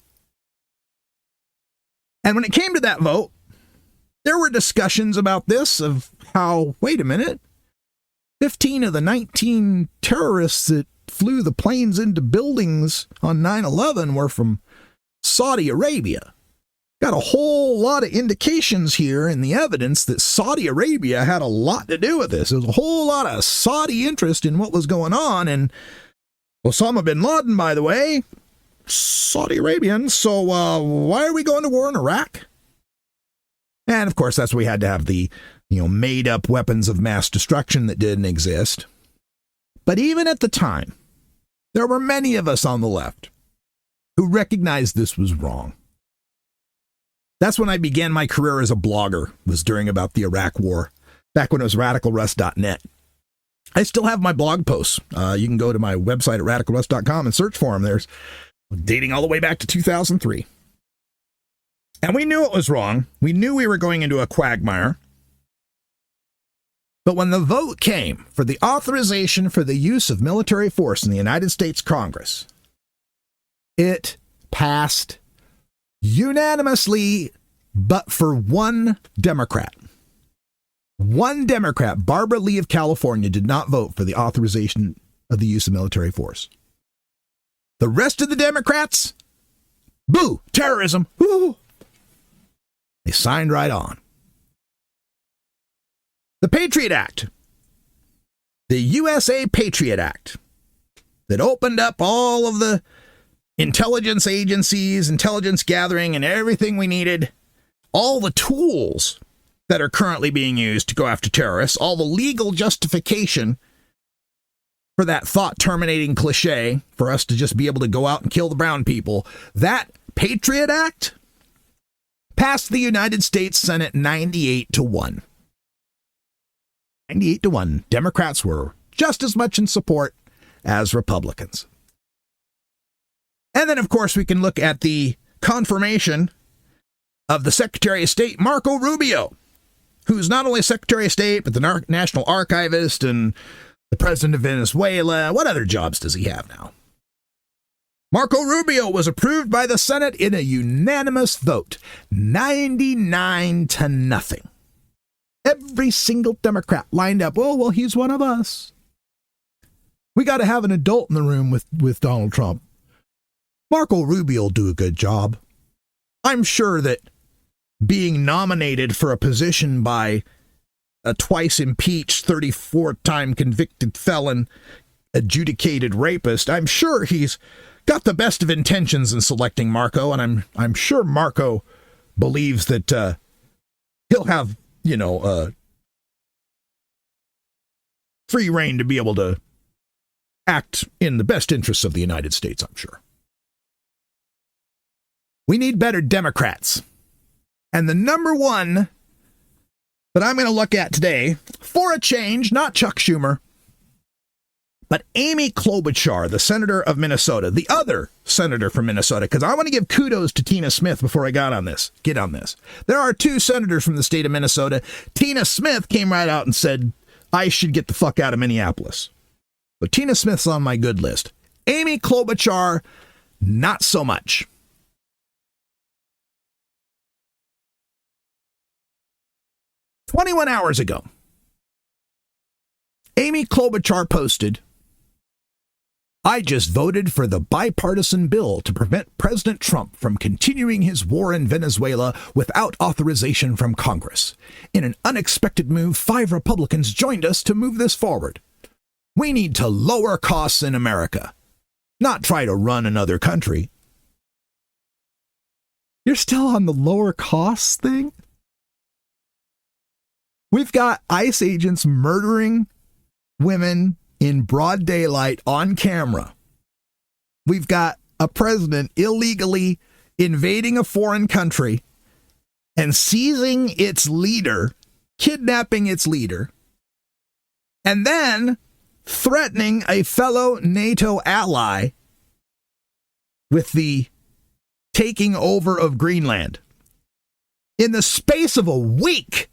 And when it came to that vote, there were discussions about this of how, wait a minute, 15 of the 19 terrorists that flew the planes into buildings on 9/11 were from Saudi Arabia. Got a whole lot of indications here in the evidence that Saudi Arabia had a lot to do with this. There was a whole lot of Saudi interest in what was going on. And Osama bin Laden, by the way, Saudi Arabian. So why are we going to war in Iraq? And of course, that's why we had to have the made up weapons of mass destruction that didn't exist. But even at the time, there were many of us on the left who recognized this was wrong. That's when I began my career as a blogger, was during about the Iraq War, back when it was radicalruss.net. I still have my blog posts. You can go to my website at radicalruss.com and search for them. There's dating all the way back to 2003. And we knew it was wrong. We knew we were going into a quagmire. But when the vote came for the authorization for the use of military force in the United States Congress, it passed unanimously, but for one Democrat. One Democrat, Barbara Lee of California, did not vote for the authorization of the use of military force. The rest of the Democrats, boo, terrorism, woo. They signed right on. The Patriot Act, the USA Patriot Act, that opened up all of the intelligence agencies, intelligence gathering, and everything we needed, all the tools that are currently being used to go after terrorists, all the legal justification for that thought-terminating cliche for us to just be able to go out and kill the brown people, that Patriot Act passed the United States Senate 98-1. 98-1. Democrats were just as much in support as Republicans. And then, of course, we can look at the confirmation of the Secretary of State, Marco Rubio, who's not only Secretary of State, but the National Archivist and the President of Venezuela. What other jobs does he have now? Marco Rubio was approved by the Senate in a unanimous vote, 99-0. Every single Democrat lined up. Well, he's one of us. We got to have an adult in the room with Donald Trump. Marco Rubio will do a good job. I'm sure that being nominated for a position by a twice impeached, 34-time convicted felon, adjudicated rapist, I'm sure he's got the best of intentions in selecting Marco, and I'm sure Marco believes that he'll have, free reign to be able to act in the best interests of the United States, I'm sure. We need better Democrats. And the number one that I'm going to look at today, for a change, not Chuck Schumer, but Amy Klobuchar, the senator of Minnesota, the other senator from Minnesota, because I want to give kudos to Tina Smith before I get on this. There are two senators from the state of Minnesota. Tina Smith came right out and said, I should get the fuck out of Minneapolis. But Tina Smith's on my good list. Amy Klobuchar, not so much. 21 hours ago, Amy Klobuchar posted, I just voted for the bipartisan bill to prevent President Trump from continuing his war in Venezuela without authorization from Congress. In an unexpected move, 5 Republicans joined us to move this forward. We need to lower costs in America, not try to run another country. You're still on the lower costs thing? We've got ICE agents murdering women in broad daylight on camera. We've got a president illegally invading a foreign country and seizing its leader, kidnapping its leader, and then threatening a fellow NATO ally with the taking over of Greenland. In the space of a week,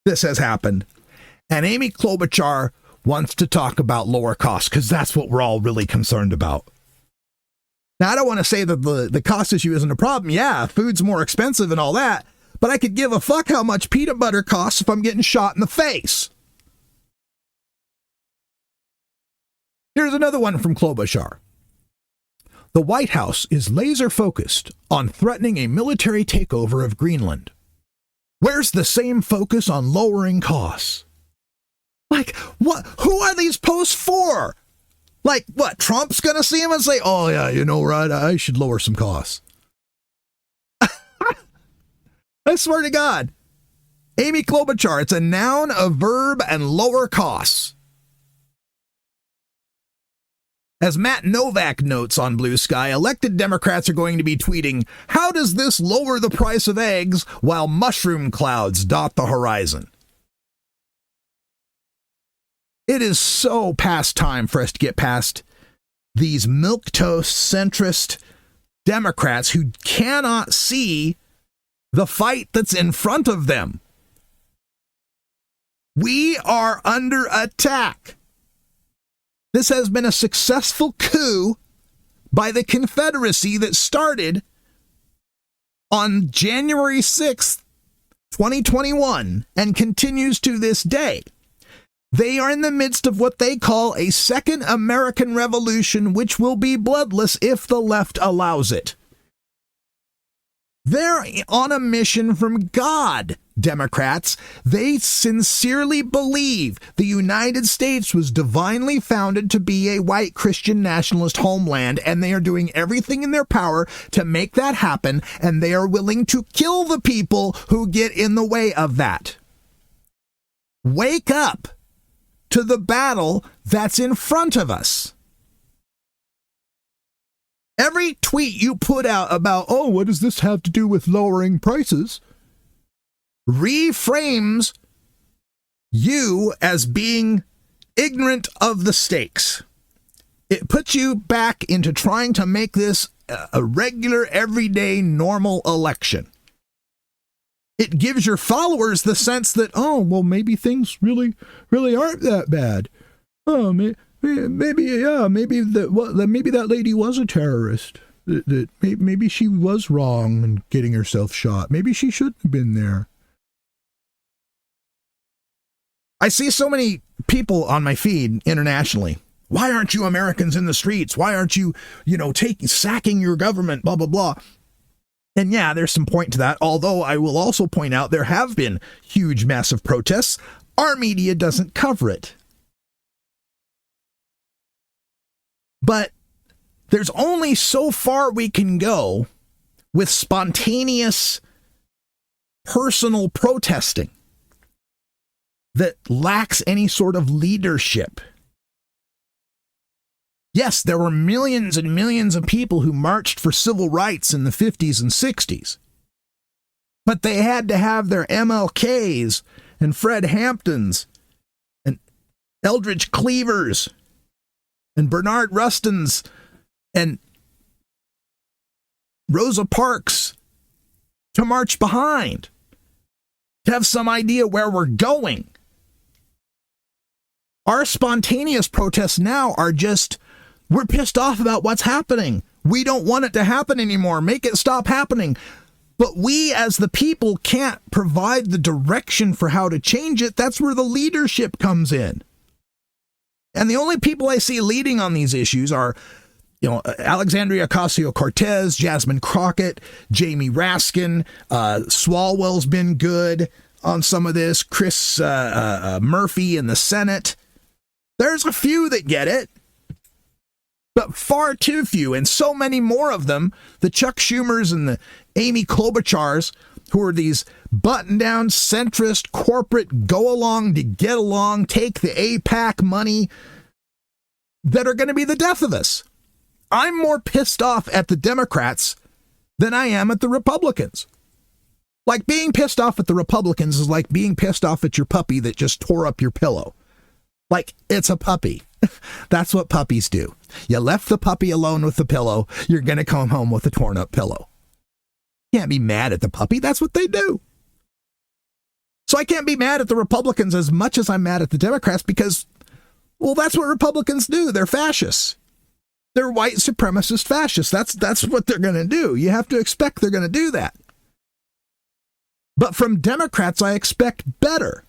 this has happened, and Amy Klobuchar wants to talk about lower costs because that's what we're all really concerned about. Now, I don't want to say that the cost issue isn't a problem. Yeah, food's more expensive and all that, but I could give a fuck how much peanut butter costs if I'm getting shot in the face. Here's another one from Klobuchar. The White House is laser focused on threatening a military takeover of Greenland. Where's the same focus on lowering costs? Like, what? Who are these posts for? Like, what? Trump's going to see him and say, oh, yeah, right, I should lower some costs. I swear to God. Amy Klobuchar, it's a noun, a verb, and lower costs. As Matt Novak notes on Blue Sky, elected Democrats are going to be tweeting, how does this lower the price of eggs while mushroom clouds dot the horizon? It is so past time for us to get past these milquetoast, centrist, Democrats who cannot see the fight that's in front of them. We are under attack. This has been a successful coup by the Confederacy that started on January 6th, 2021, and continues to this day. They are in the midst of what they call a second American Revolution, which will be bloodless if the left allows it. They're on a mission from God, Democrats. They sincerely believe the United States was divinely founded to be a white Christian nationalist homeland, and they are doing everything in their power to make that happen, and they are willing to kill the people who get in the way of that. Wake up to the battle that's in front of us. Every tweet you put out about, oh, what does this have to do with lowering prices, reframes you as being ignorant of the stakes. It puts you back into trying to make this a regular, everyday, normal election. It gives your followers the sense that, oh, well, maybe things really aren't that bad. Oh, maybe that lady was a terrorist. Maybe she was wrong in getting herself shot. Maybe she shouldn't have been there. I see so many people on my feed internationally. Why aren't you Americans in the streets? Why aren't you, sacking your government? Blah, blah, blah. And yeah, there's some point to that. Although I will also point out there have been huge, massive protests. Our media doesn't cover it. But there's only so far we can go with spontaneous personal protesting that lacks any sort of leadership. Yes, there were millions and millions of people who marched for civil rights in the 50s and 60s. But they had to have their MLKs and Fred Hamptons and Eldridge Cleavers and Bernard Rustins and Rosa Parks to march behind, to have some idea where we're going. Our spontaneous protests now are just, we're pissed off about what's happening. We don't want it to happen anymore. Make it stop happening. But we as the people can't provide the direction for how to change it. That's where the leadership comes in. And the only people I see leading on these issues are, Alexandria Ocasio-Cortez, Jasmine Crockett, Jamie Raskin, Swalwell's been good on some of this, Chris Murphy in the Senate. There's a few that get it, but far too few, and so many more of them, the Chuck Schumers and the Amy Klobuchars, who are these button-down, centrist, corporate, go-along to get along, take the AIPAC money, that are going to be the death of us. I'm more pissed off at the Democrats than I am at the Republicans. Like, being pissed off at the Republicans is like being pissed off at your puppy that just tore up your pillow. Like, it's a puppy. That's what puppies do. You left the puppy alone with the pillow, you're going to come home with a torn up pillow. You can't be mad at the puppy. That's what they do. So I can't be mad at the Republicans as much as I'm mad at the Democrats because, well, that's what Republicans do. They're fascists. They're white supremacist fascists. That's what they're going to do. You have to expect they're going to do that. But from Democrats, I expect better.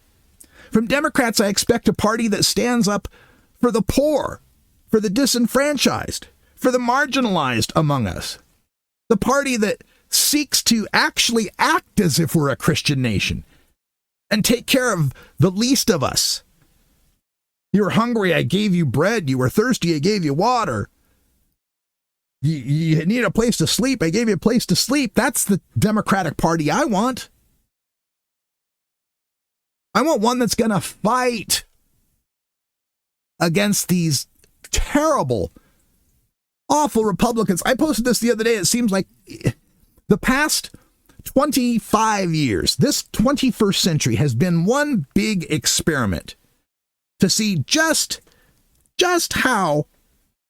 From Democrats, I expect a party that stands up for the poor, for the disenfranchised, for the marginalized among us. The party that seeks to actually act as if we're a Christian nation and take care of the least of us. You were hungry, I gave you bread. You were thirsty, I gave you water. You need a place to sleep, I gave you a place to sleep. That's the Democratic Party I want. I want one that's going to fight against these terrible, awful Republicans. I posted this the other day. It seems like the past 25 years, this 21st century has been one big experiment to see just how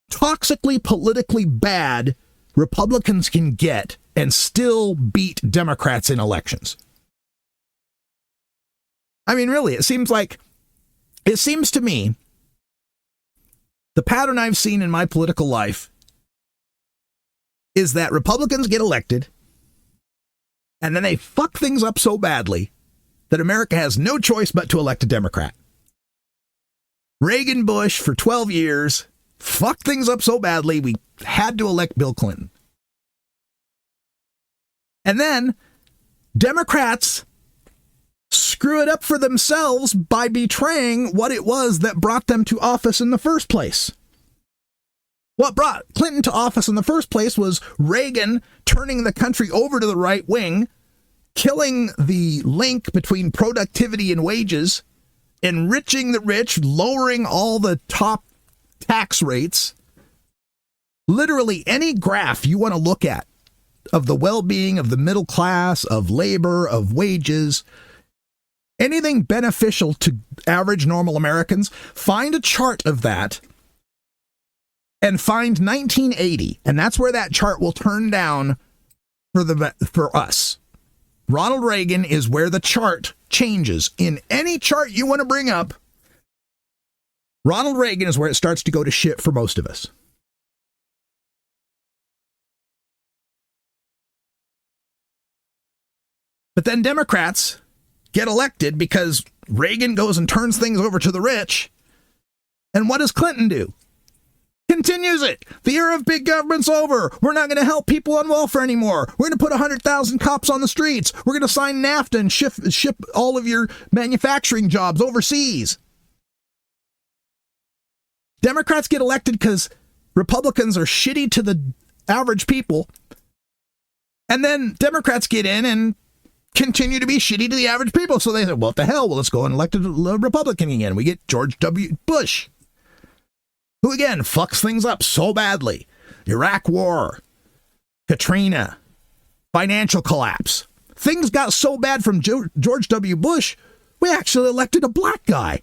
toxically, politically bad Republicans can get and still beat Democrats in elections. I mean, really, it seems to me, the pattern I've seen in my political life is that Republicans get elected and then they fuck things up so badly that America has no choice but to elect a Democrat. Reagan, Bush, for 12 years, fucked things up so badly, we had to elect Bill Clinton. And then Democrats screw it up for themselves by betraying what it was that brought them to office in the first place. What brought Clinton to office in the first place was Reagan turning the country over to the right wing, killing the link between productivity and wages, enriching the rich, lowering all the top tax rates. Literally any graph you want to look at of the well-being of the middle class, of labor, of wages, anything beneficial to average normal Americans, find a chart of that and find 1980, and that's where that chart will turn down for us. Ronald Reagan is where the chart changes. In any chart you want to bring up, Ronald Reagan is where it starts to go to shit for most of us. But then Democrats get elected because Reagan goes and turns things over to the rich. And what does Clinton do? Continues it. The era of big government's over. We're not going to help people on welfare anymore. We're going to put 100,000 cops on the streets. We're going to sign NAFTA and ship all of your manufacturing jobs overseas. Democrats get elected because Republicans are shitty to the average people. And then Democrats get in and continue to be shitty to the average people. So they say, well, what the hell? Well, let's go and elect a Republican again. We get George W. Bush, who again fucks things up so badly. Iraq War, Katrina, financial collapse. Things got so bad from George W. Bush, we actually elected a black guy.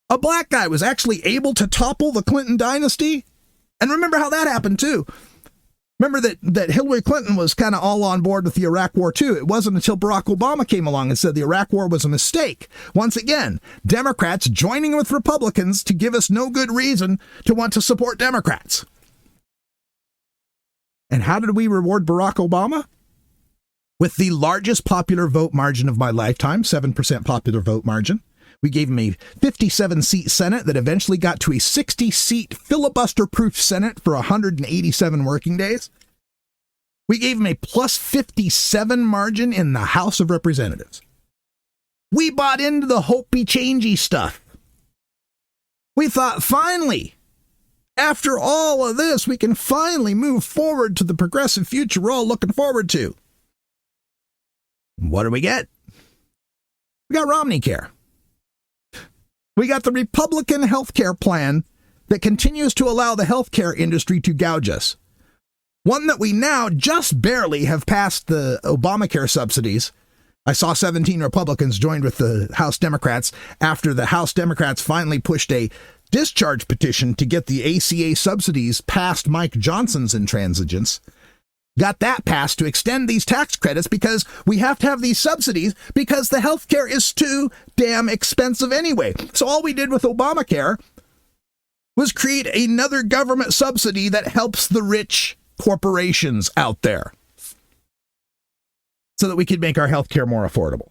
A black guy was actually able to topple the Clinton dynasty. And remember how that happened too. Remember that Hillary Clinton was kind of all on board with the Iraq War too. It wasn't until Barack Obama came along and said the Iraq War was a mistake. Once again, Democrats joining with Republicans to give us no good reason to want to support Democrats. And how did we reward Barack Obama? With the largest popular vote margin of my lifetime, 7% popular vote margin. We gave him a 57-seat Senate that eventually got to a 60-seat filibuster-proof Senate for 187 working days. We gave him a plus 57 margin in the House of Representatives. We bought into the hopey-changey stuff. We thought, finally, after all of this, we can finally move forward to the progressive future we're all looking forward to. What do we get? We got Romney Care. We got the Republican health care plan that continues to allow the healthcare industry to gouge us. One that we now just barely have passed the Obamacare subsidies. I saw 17 Republicans joined with the House Democrats after the House Democrats finally pushed a discharge petition to get the ACA subsidies past Mike Johnson's intransigence. Got that passed to extend these tax credits because we have to have these subsidies because the healthcare is too damn expensive anyway. So all we did with Obamacare was create another government subsidy that helps the rich corporations out there so that we could make our healthcare more affordable.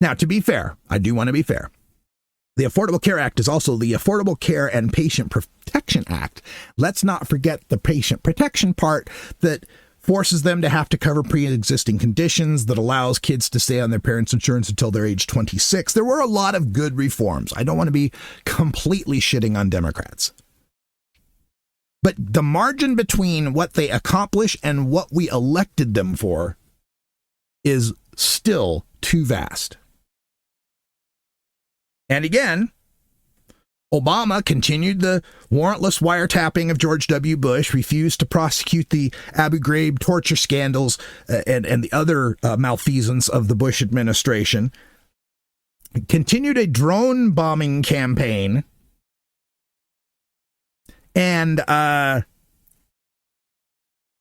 Now, to be fair, I do want to be fair. The Affordable Care Act is also the Affordable Care and Patient Protection Act. Let's not forget the patient protection part that forces them to have to cover pre-existing conditions, that allows kids to stay on their parents' insurance until they're age 26. There were a lot of good reforms. I don't want to be completely shitting on Democrats. But the margin between what they accomplish and what we elected them for is still too vast. And again, Obama continued the warrantless wiretapping of George W. Bush, refused to prosecute the Abu Ghraib torture scandals and the other malfeasance of the Bush administration, continued a drone bombing campaign, and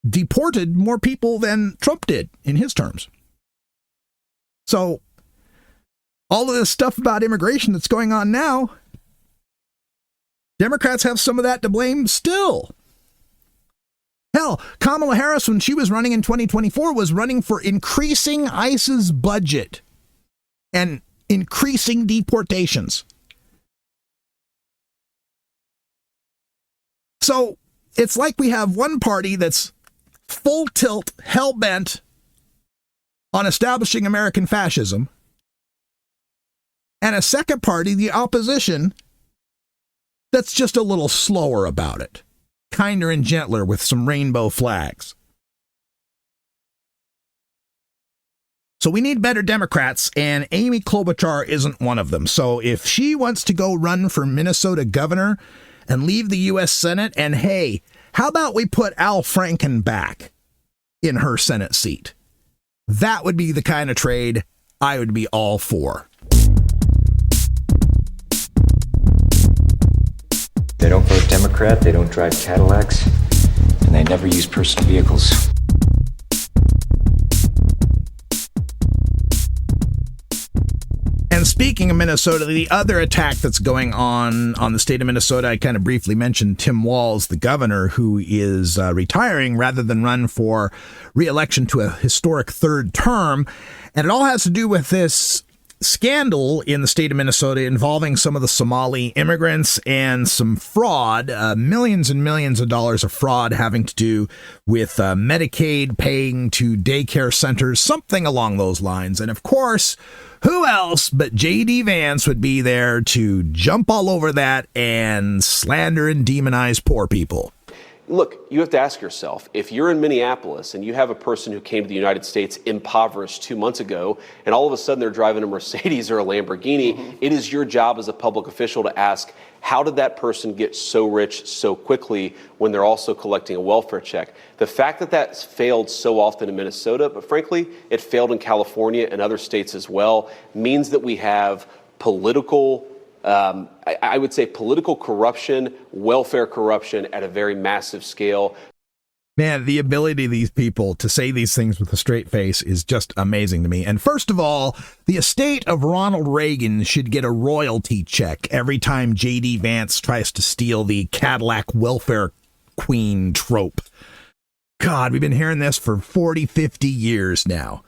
deported more people than Trump did in his terms. So all of this stuff about immigration that's going on now, Democrats have some of that to blame still. Hell, Kamala Harris, when she was running in 2024, was running for increasing ICE's budget and increasing deportations. So it's like we have one party that's full tilt, hell-bent on establishing American fascism, and a second party, the opposition, that's just a little slower about it. Kinder and gentler with some rainbow flags. So we need better Democrats, and Amy Klobuchar isn't one of them. So if she wants to go run for Minnesota governor and leave the U.S. Senate, and hey, how about we put Al Franken back in her Senate seat? That would be the kind of trade I would be all for.
They don't vote Democrat, they don't drive Cadillacs, and they never use personal vehicles.
And speaking of Minnesota, the other attack that's going on the state of Minnesota, I kind of briefly mentioned Tim Walz, the governor, who is retiring rather than run for re-election to a historic third term. And it all has to do with this scandal in the state of Minnesota involving some of the Somali immigrants and some fraud, millions and millions of dollars of fraud having to do with Medicaid paying to daycare centers, something along those lines. And of course, who else but J.D. Vance would be there to jump all over that and slander and demonize poor people?
Look, you have to ask yourself, if you're in Minneapolis and you have a person who came to the United States impoverished 2 months ago, and all of a sudden they're driving a Mercedes or a Lamborghini, it is your job as a public official to ask, how did that person get so rich so quickly when they're also collecting a welfare check? The fact that that's failed so often in Minnesota, but frankly, it failed in California and other states as well, means that we have political I would say political corruption, welfare corruption at a very massive scale.
Man, the ability of these people to say these things with a straight face is just amazing to me. And first of all, the estate of Ronald Reagan should get a royalty check every time J.D. Vance tries to steal the Cadillac Welfare Queen trope. God, we've been hearing this for 40, 50 years now.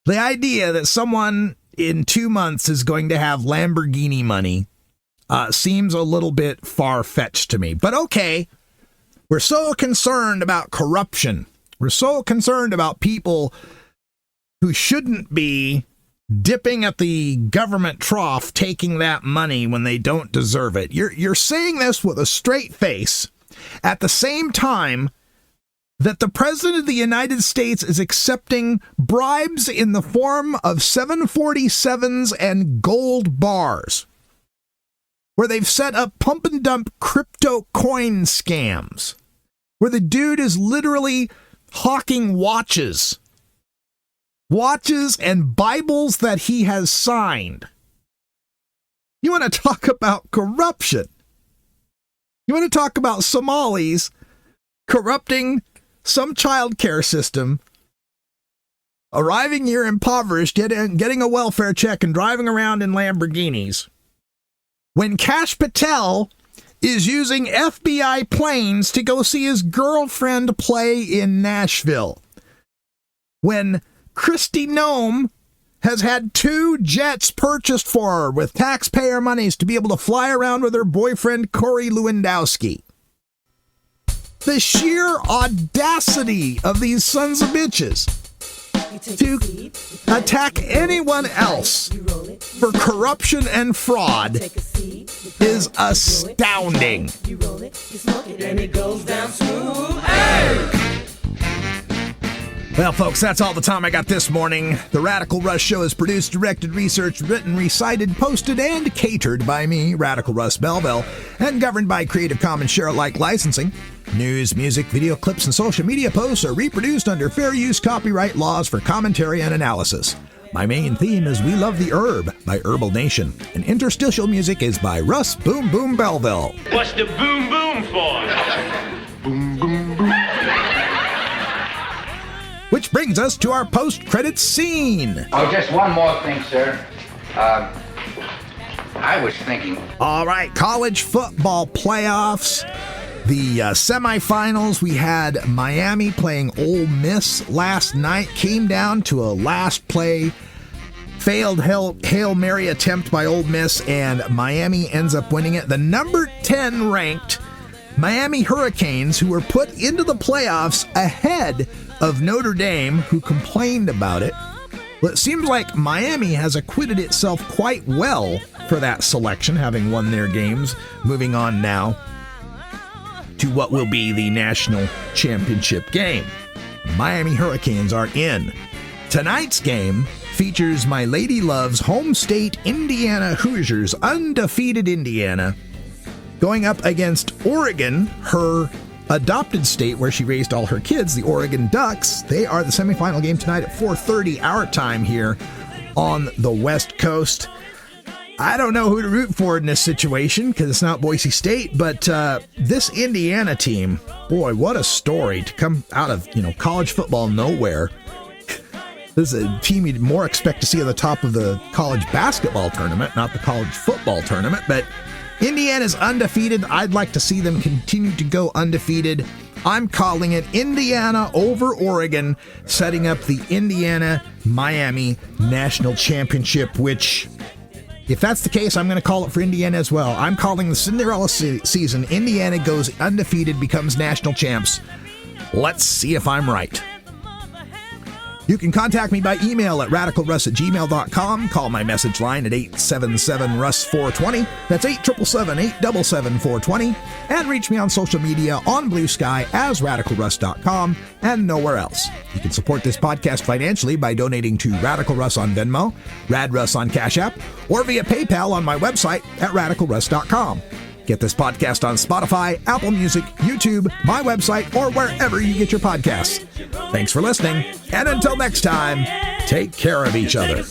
The idea that someone in 2 months is going to have Lamborghini money seems a little bit far-fetched to me. But okay, we're so concerned about corruption. We're so concerned about people who shouldn't be dipping at the government trough, taking that money when they don't deserve it. You're saying this with a straight face at the same time that the President of the United States is accepting bribes in the form of 747s and gold bars, where they've set up pump and dump crypto coin scams, where the dude is literally hawking watches and Bibles that he has signed. You want to talk about corruption? You want to talk about Somalis corrupting some child care system, arriving here impoverished, getting a welfare check and driving around in Lamborghinis, when Kash Patel is using FBI planes to go see his girlfriend play in Nashville, when Kristi Noem has had 2 jets purchased for her with taxpayer monies to be able to fly around with her boyfriend Corey Lewandowski. The sheer audacity of these sons of bitches to attack anyone else for corruption and fraud is astounding. Well, folks, that's all the time I got this morning. The Radical Russ Show is produced, directed, researched, written, recited, posted, and catered by me, Radical Russ Belville, and governed by Creative Commons Share-alike licensing. News, music, video clips, and social media posts are reproduced under fair use copyright laws for commentary and analysis. My main theme is We Love the Herb by Herbal Nation, and interstitial music is by Russ Boom Boom Belville.
What's the boom boom for?
Boom, boom, boom.
which brings us to our post-credits scene.
Oh, just one more thing, sir. I was thinking.
All right, college football playoffs. The semifinals, we had Miami playing Ole Miss last night. Came down to a last play, failed Hail Mary attempt by Ole Miss, and Miami ends up winning it. The number 10 ranked Miami Hurricanes, who were put into the playoffs ahead of Notre Dame, who complained about it. Well, it seems like Miami has acquitted itself quite well for that selection, having won their games. Moving on now to what will be the national championship game. Miami Hurricanes are in. Tonight's game features my Lady Love's home state, Indiana Hoosiers, undefeated Indiana, going up against Oregon, her adopted state where she raised all her kids, the Oregon Ducks. They are the semifinal game tonight at 4:30 our time here on the West Coast. I don't know who to root for in this situation because it's not Boise State, but this Indiana team, boy, what a story to come out of, college football nowhere. This is a team you'd more expect to see at the top of the college basketball tournament, not the college football tournament, but Indiana's undefeated. I'd like to see them continue to go undefeated. I'm calling it Indiana over Oregon, setting up the Indiana-Miami National Championship, which, if that's the case, I'm going to call it for Indiana as well. I'm calling the Cinderella season. Indiana goes undefeated, becomes national champs. Let's see if I'm right. You can contact me by email at radicalruss@gmail.com. Call my message line at 877-RUSS-420. That's 877-877-420. And reach me on social media on Blue Sky as radicalruss.com and nowhere else. You can support this podcast financially by donating to Radical Russ on Venmo, Rad Russ on Cash App, or via PayPal on my website at radicalruss.com. Get this podcast on Spotify, Apple Music, YouTube, my website, or wherever you get your podcasts. Thanks for listening, and until next time, take care of each other.